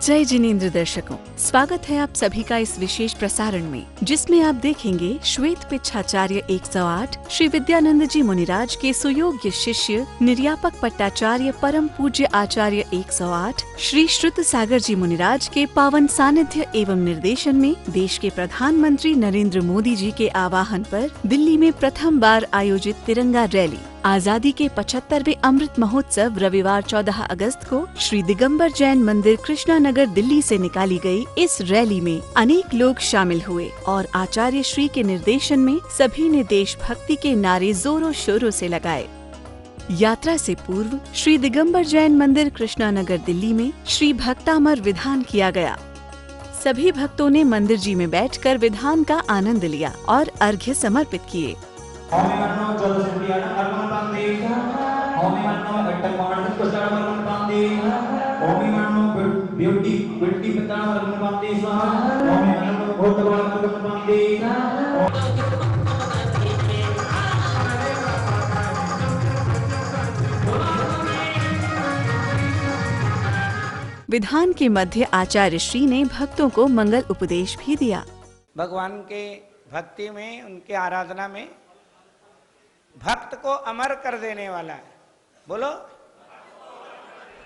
जय जिनेंद्र दर्शकों, स्वागत है आप सभी का इस विशेष प्रसारण में, जिसमें आप देखेंगे श्वेत पिच्छाचार्य 108 श्री विद्यानंद जी मुनिराज के सुयोग्य शिष्य निर्यापक पट्टाचार्य परम पूज्य आचार्य 108 श्री श्रुत सागर जी मुनिराज के पावन सानिध्य एवं निर्देशन में देश के प्रधानमंत्री नरेंद्र मोदी जी के आह्वान पर दिल्ली में प्रथम बार आयोजित तिरंगा रैली आजादी के 75वें अमृत महोत्सव रविवार 14 अगस्त को श्री दिगंबर जैन मंदिर कृष्णा नगर दिल्ली से निकाली गई। इस रैली में अनेक लोग शामिल हुए और आचार्य श्री के निर्देशन में सभी ने देशभक्ति के नारे जोरों शोरों से लगाए। यात्रा से पूर्व श्री दिगंबर जैन मंदिर कृष्णा नगर दिल्ली में श्री भक्तामर विधान किया गया। सभी भक्तों ने मंदिर जी में बैठकर विधान का आनंद लिया और अर्घ्य समर्पित किए। विधान के मध्य आचार्य श्री ने भक्तों को मंगल उपदेश भी दिया। भगवान के भक्ति में, उनके आराधना में भक्त को अमर कर देने वाला है। बोलो,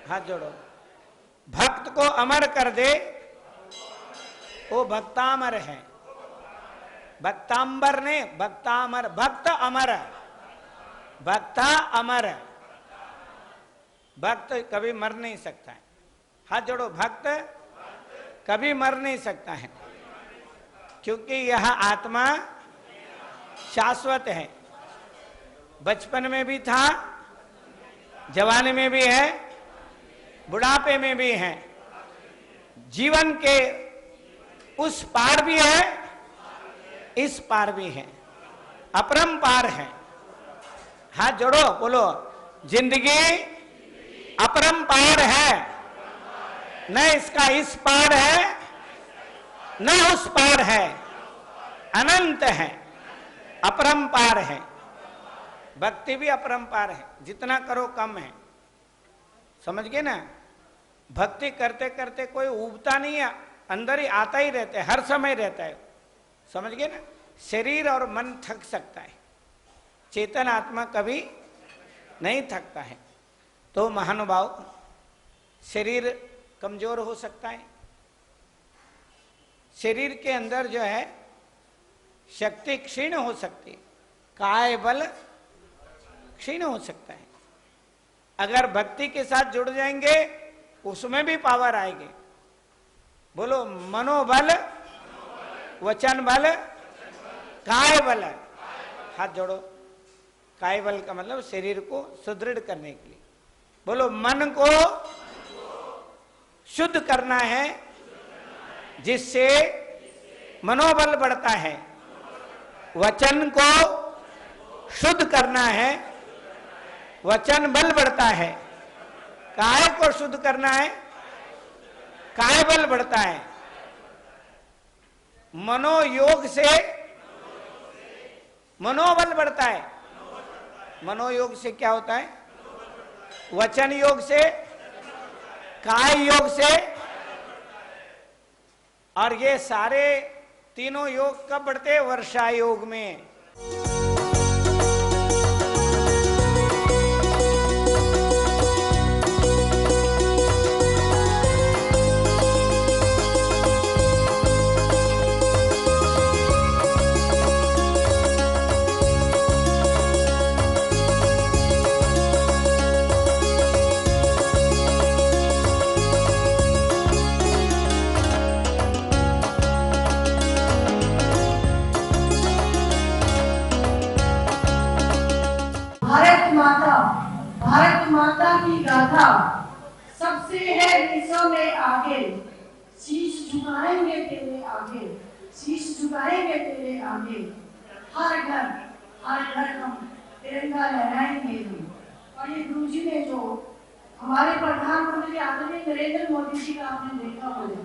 हाथ जोड़ो। भक्त को अमर कर दे वो भक्तामर है। भक्तांबर ने भक्तामर, भक्त अमर, भक्ता अमर। भक्त कभी मर नहीं सकता है। हाथ जोड़ो। भक्त कभी मर नहीं सकता है, क्योंकि यह आत्मा शाश्वत है। बचपन में भी था, जवानी में भी है, बुढ़ापे में भी है, जीवन के उस पार भी है, इस पार भी है, अपरंपार है। हाथ जोड़ो, बोलो, जिंदगी अपरंपार है, न इसका इस पार है न उस पार है, अनंत है, अपरंपार है। भक्ति भी अपरंपार है, जितना करो कम है। समझ गए ना? भक्ति करते करते कोई उबता नहीं है, अंदर ही आता ही रहता है, हर समय रहता है। समझ गए ना? शरीर और मन थक सकता है, चेतन आत्मा कभी नहीं थकता है। तो महानुभाव, शरीर कमजोर हो सकता है, शरीर के अंदर जो है शक्ति क्षीण हो सकती है, काय बल क्षीण हो सकता है। अगर भक्ति के साथ जुड़ जाएंगे उसमें भी पावर आएगी। बोलो, मनोबल, वचन बल, काय बल। हाथ जोड़ो। काय बल का मतलब शरीर को सुदृढ़ करने के लिए। बोलो, मन को शुद्ध करना है, जिससे मनोबल बढ़ता है। वचन को शुद्ध करना है, वचन बल बढ़ता है। काय को शुद्ध करना है, काय बल बढ़ता है। मनोयोग से मनोबल बढ़ता है। मनोयोग से क्या होता है? वचन योग से, काय योग से, और ये सारे तीनों योग कब बढ़ते हैं? वर्षा योग में। भारत माता की गाथा सबसे है विश्व में आगे। शीश झुकाएंगे तेरे आगे, शीश झुकाएंगे तेरे आगे। हर घर हम तिरंगा लहराएंगे। और ये गुरु जी ने जो हमारे प्रधानमंत्री आदरणीय नरेंद्र मोदी जी का आपने देखा होगा,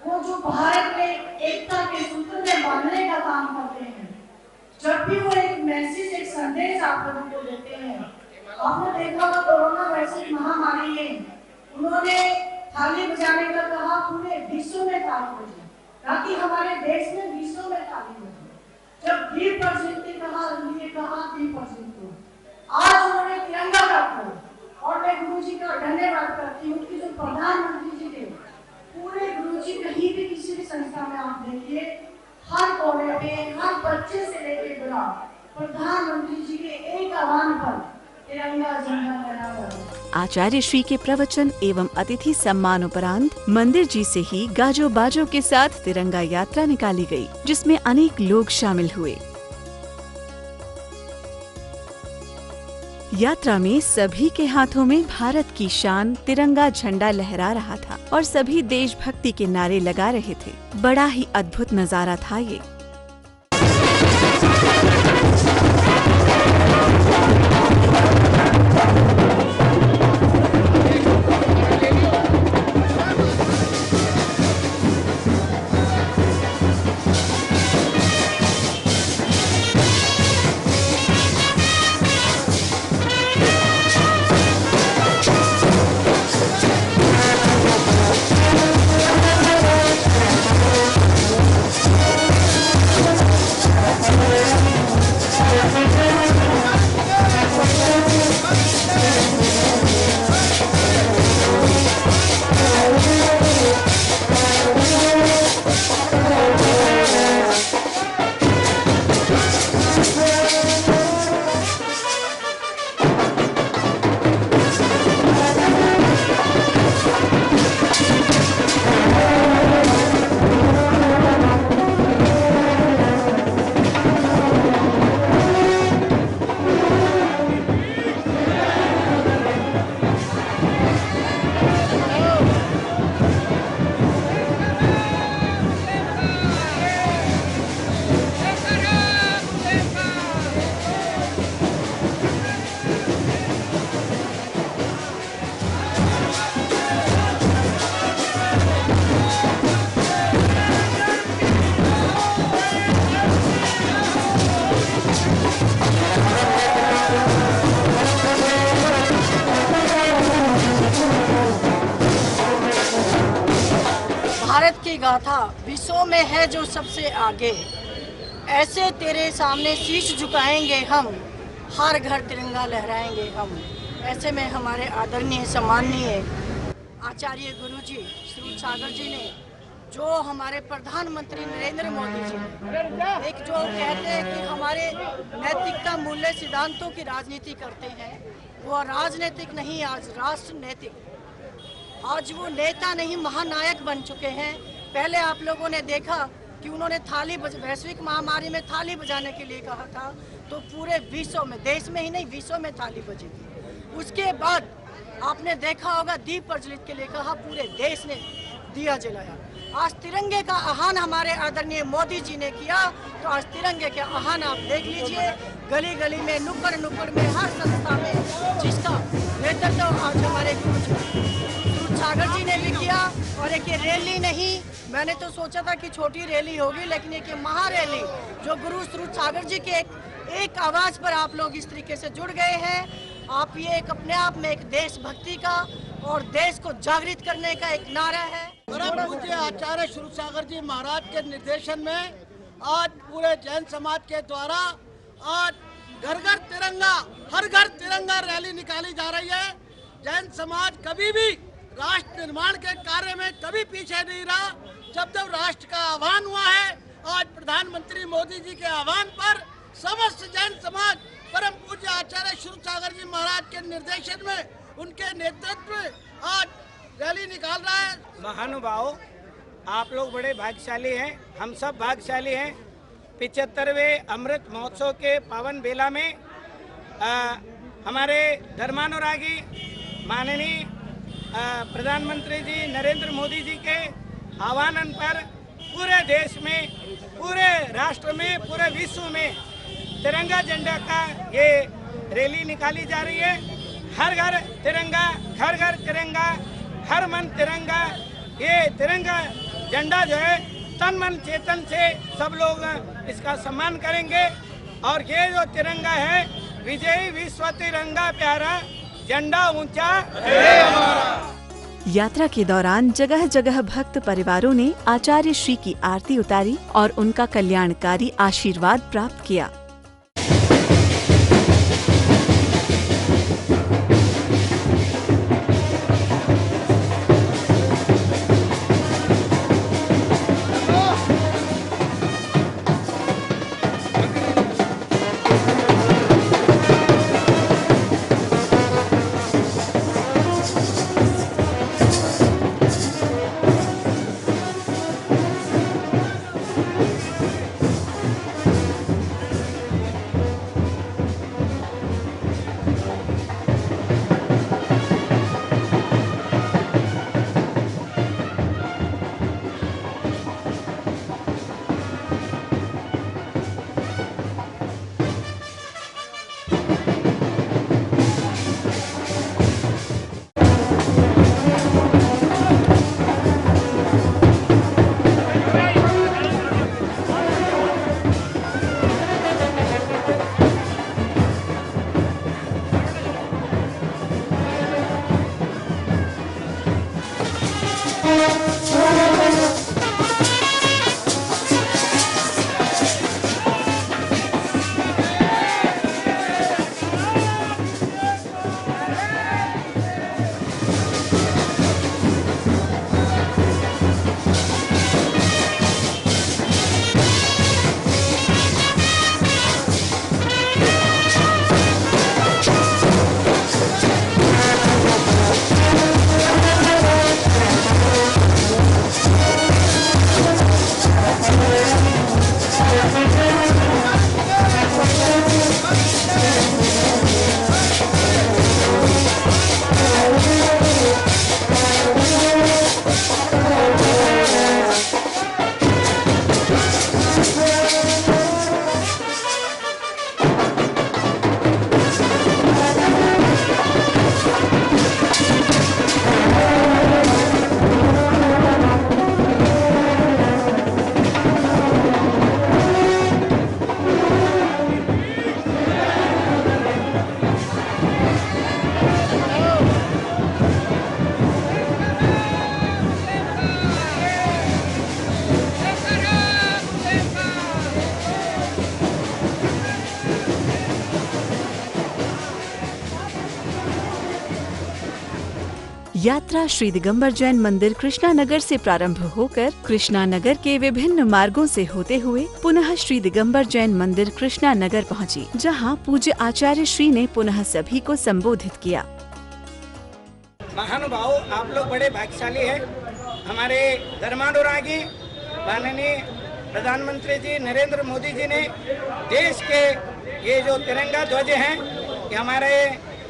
वो जो भारत में एकता के सूत्र में बांधने का काम करते हैं। जब भी वो एक मैसेज, एक संदेश आप लोगों को देते हैं, आपने देखा होगा कोरोना वैश्विक महामारी में उन्होंने थाली बजाने का कहा, पूरे विश्व में ताली बजी, ताकि हमारे देश में विश्व में ताली बजी। जब दीप प्रज्वलित कहा, उन्होंने कहा दीप प्रज्वलित। आज उन्होंने तिरंगा रखा और मैं गुरु जी का धन्यवाद करती हूँ कि जो प्रधानमंत्री जी ने पूरे गुरु जी कहीं भी किसी भी संस्था में आप देखिए, हर कोने पे, हर बच्चे से लेकर बड़ा, प्रधानमंत्री जी के एक आह्वान पर तिरंगा झंडा लहरा हुआ। आचार्य श्री के प्रवचन एवं अतिथि सम्मान उपरांत मंदिर जी से ही गाजो बाजों के साथ तिरंगा यात्रा निकाली गई, जिसमें अनेक लोग शामिल हुए। यात्रा में सभी के हाथों में भारत की शान तिरंगा झंडा लहरा रहा था और सभी देशभक्ति के नारे लगा रहे थे। बड़ा ही अद्भुत नजारा था ये। भारत की गाथा विश्व में है जो सबसे आगे, ऐसे तेरे सामने शीश झुकाएंगे हम, हर घर तिरंगा लहराएंगे हम। ऐसे में हमारे आदरणीय सम्माननीय आचार्य गुरु जी श्री सागर जी ने, जो हमारे प्रधानमंत्री नरेंद्र मोदी जी ने एक जो कहते हैं कि हमारे नैतिकता मूल्य सिद्धांतों की राजनीति करते हैं, वो राजनीतिक नहीं, आज राष्ट्र नैतिक। आज वो नेता नहीं, महानायक बन चुके हैं। पहले आप लोगों ने देखा कि उन्होंने वैश्विक महामारी में थाली बजाने के लिए कहा था, तो पूरे विश्व में, देश में ही नहीं विश्व में थाली बजी थी। उसके बाद आपने देखा होगा दीप प्रज्वलित के लिए कहा, पूरे देश ने दिया जलाया। आज तिरंगे का आह्वान हमारे आदरणीय मोदी जी ने किया, तो आज तिरंगे के आह्वान आप देख लीजिए, गली गली में, नुक्कड़ नुक्कड़ में, हर संस्था में, जिसका नेतृत्व आज हमारे गुरु सागर जी ने भी किया। और एक ये रैली नहीं, मैंने तो सोचा था कि छोटी रैली होगी, लेकिन एक ये महारैली जो गुरु श्री सागर जी के एक आवाज पर आप लोग इस तरीके से जुड़ गए हैं। आप ये एक अपने आप में एक देशभक्ति का और देश को जागृत करने का एक नारा है। परम पूज्य आचार्य श्री सागर जी महाराज के निर्देशन में आज पूरे जैन समाज के द्वारा आज घर घर तिरंगा, हर घर तिरंगा रैली निकाली जा रही है। जैन समाज कभी भी राष्ट्र निर्माण के कार्य में कभी पीछे नहीं रहा। जब जब राष्ट्र का आह्वान हुआ है, आज प्रधानमंत्री मोदी जी के आह्वान पर समस्त जैन समाज परम पूज्य आचार्य श्री सागर जी महाराज के निर्देशन में, उनके नेतृत्व में आज रैली निकाल रहा है। महानुभाव, आप लोग बड़े भाग्यशाली हैं, हम सब भाग्यशाली हैं। 75वें अमृत महोत्सव के पावन बेला में हमारे धर्मानुरागी माननीय प्रधानमंत्री जी नरेंद्र मोदी जी के आह्वान पर पूरे देश में, पूरे राष्ट्र में, पूरे विश्व में तिरंगा झंडा का ये रैली निकाली जा रही है। हर घर तिरंगा, घर घर तिरंगा, हर मन तिरंगा। ये तिरंगा झंडा जो है तन मन चेतन से सब लोग इसका सम्मान करेंगे। और ये जो तिरंगा है, विजयी विश्व तिरंगा प्यारा, झंडा ऊंचा है हमारा। यात्रा के दौरान जगह जगह भक्त परिवारों ने आचार्य श्री की आरती उतारी और उनका कल्याणकारी आशीर्वाद प्राप्त किया। यात्रा श्री दिगंबर जैन मंदिर कृष्णा नगर से प्रारंभ होकर कृष्णा नगर के विभिन्न मार्गों से होते हुए पुनः श्री दिगंबर जैन मंदिर कृष्णा नगर पहुंची, जहां पूज्य आचार्य श्री ने पुनः सभी को संबोधित किया। महानुभाव, आप लोग बड़े भाग्यशाली हैं। हमारे धर्मानुरागी माननीय प्रधानमंत्री जी नरेंद्र मोदी जी ने देश के ये जो तिरंगा ध्वज हैं, ये हमारे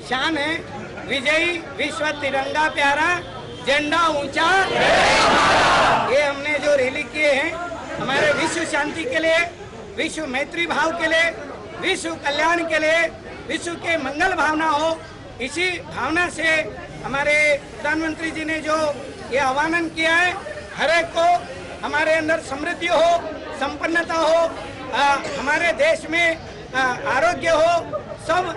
शान है। विजयी विश्व तिरंगा प्यारा, झंडा ऊंचा। ये हमने जो रैली किए हैं हमारे विश्व शांति के लिए, विश्व मैत्री भाव के लिए, विश्व कल्याण के लिए, विश्व के मंगल भावना हो, इसी भावना से हमारे प्रधानमंत्री जी ने जो ये आह्वान किया है, हर एक को हमारे अंदर समृद्धि हो, संपन्नता हो, हमारे देश में आरोग्य हो, सब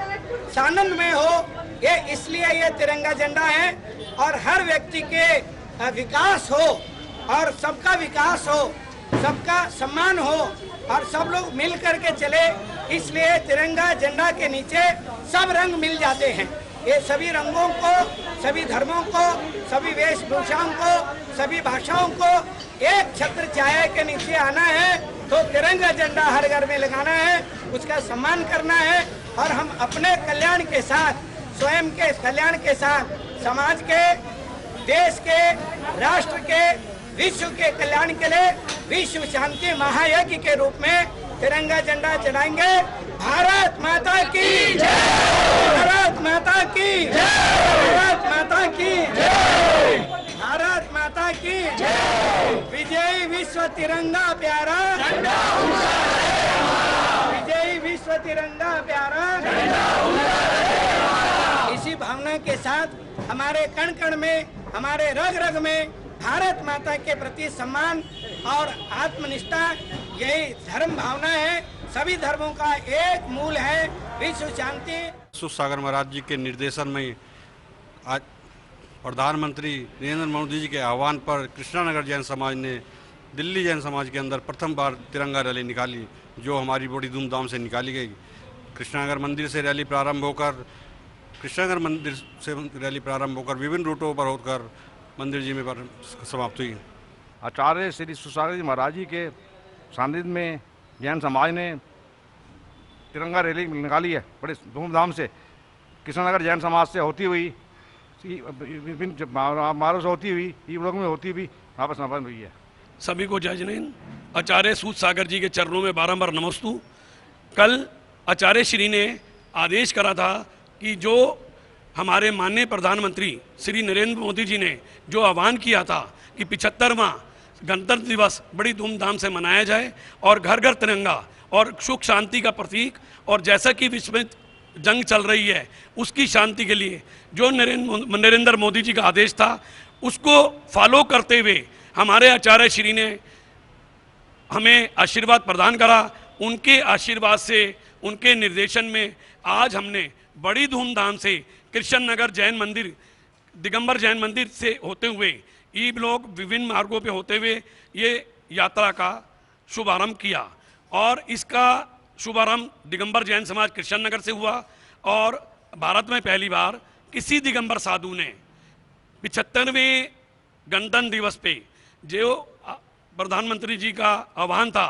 आनंदमय हो, ये इसलिए ये तिरंगा झंडा है। और हर व्यक्ति के विकास हो और सबका विकास हो, सबका सम्मान हो और सब लोग मिल करके चले, इसलिए तिरंगा झंडा के नीचे सब रंग मिल जाते हैं। ये सभी रंगों को, सभी धर्मों को, सभी वेशभूषाओं को, सभी भाषाओं को एक छत्र छाया के नीचे आना है तो तिरंगा झंडा हर घर में लगाना है, उसका सम्मान करना है। और हम अपने कल्याण के साथ, स्वयं के कल्याण के साथ, समाज के, देश के, राष्ट्र के, विश्व के कल्याण के लिए विश्व शांति महायज्ञ के रूप में तिरंगा झंडा चढ़ाएंगे। भारत माता की जय! भारत माता की जय! भारत माता की जय! भारत माता की जय! विजयी विश्व तिरंगा प्यारा, विजयी विश्व तिरंगा प्यारा। इसी भावना के साथ हमारे कण कण में, हमारे रग रग में भारत माता के प्रति सम्मान और आत्मनिष्ठा, यही धर्म भावना है। सभी धर्मों का एक मूल है विश्व शांति। सागर महाराज जी के निर्देशन में आज प्रधानमंत्री नरेंद्र मोदी जी के आह्वान पर कृष्णानगर जैन समाज ने दिल्ली जैन समाज के अंदर प्रथम बार तिरंगा रैली निकाली, जो हमारी बड़ी धूमधाम से निकाली गई। कृष्णानगर मंदिर से रैली प्रारंभ होकर विभिन्न रूटों पर होकर मंदिर जी में समाप्त हुई। आचार्य श्री सुसागर जी महाराज जी के सानिध्य में जैन समाज ने तिरंगा रैली निकाली है बड़े धूमधाम से। कृष्णनगर जैन समाज से होती हुई विभिन्न मार्गों से होती हुई ई ब्लॉक में होती हुई वापस संपन्न हुई है। सभी को जय जिनेन्द्र। आचार्य सूत सागर जी के चरणों में बारंबार नमस्तु। कल आचार्य श्री ने आदेश करा था कि जो हमारे माननीय प्रधानमंत्री श्री नरेंद्र मोदी जी ने जो आह्वान किया था कि 75वां गणतंत्र दिवस बड़ी धूमधाम से मनाया जाए और घर घर तिरंगा और सुख शांति का प्रतीक, और जैसा कि विश्व में जंग चल रही है उसकी शांति के लिए जो नरेंद्र मोदी जी का आदेश था उसको फॉलो करते हुए हमारे आचार्य श्री ने हमें आशीर्वाद प्रदान करा। उनके आशीर्वाद से, उनके निर्देशन में आज हमने बड़ी धूमधाम से कृष्णनगर जैन मंदिर, दिगंबर जैन मंदिर से होते हुए ई ब्लॉक विभिन्न मार्गों पे होते हुए ये यात्रा का शुभारंभ किया। और इसका शुभारंभ दिगंबर जैन समाज कृष्णनगर से हुआ और भारत में पहली बार किसी दिगंबर साधु ने 75वें गणतंत्र दिवस पे जो प्रधानमंत्री जी का आह्वान था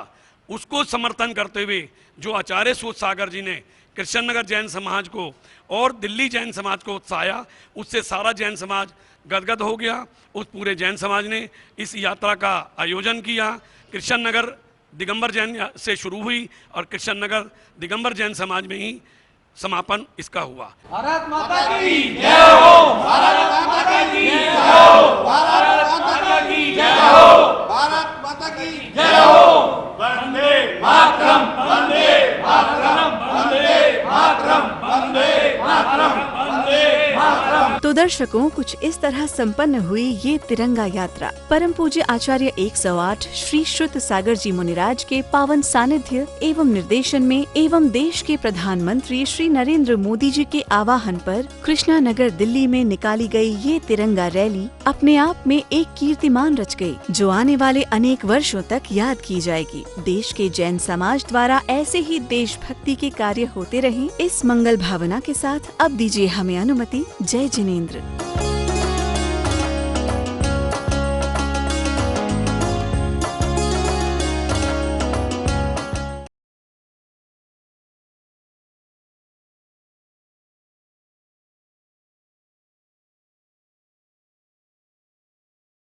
उसको समर्थन करते हुए जो आचार्य सूत सागर जी ने कृष्णनगर जैन समाज को और दिल्ली जैन समाज को उत्साहिया, उससे सारा जैन समाज गदगद हो गया। उस पूरे जैन समाज ने इस यात्रा का आयोजन किया। कृष्णनगर दिगंबर जैन से शुरू हुई और कृष्णनगर दिगंबर जैन समाज में ही समापन इसका हुआ। भारत माता की जय हो, भारत माता की जय हो, भारत माता की जय हो, भारत माता की जय हो। वंदे मातरम, वंदे मातरम, वंदे मातरम, वंदे मातरम, वंदे मातरम। तो दर्शकों, कुछ इस तरह संपन्न हुई ये तिरंगा यात्रा परम पूज्य आचार्य 108 श्री श्रुत सागर जी मुनिराज के पावन सानिध्य एवं निर्देशन में एवं देश के प्रधानमंत्री श्री नरेंद्र मोदी जी के आह्वान पर कृष्णानगर दिल्ली में निकाली गई ये तिरंगा रैली अपने आप में एक कीर्तिमान रच गई, जो आने वाले अनेक वर्षों तक याद की जाएगी। देश के जैन समाज द्वारा ऐसे ही देशभक्ति के कार्य होते रहें, इस मंगल भावना के साथ अब दीजिए हमें अनुमति। जय जिनेन्द्र।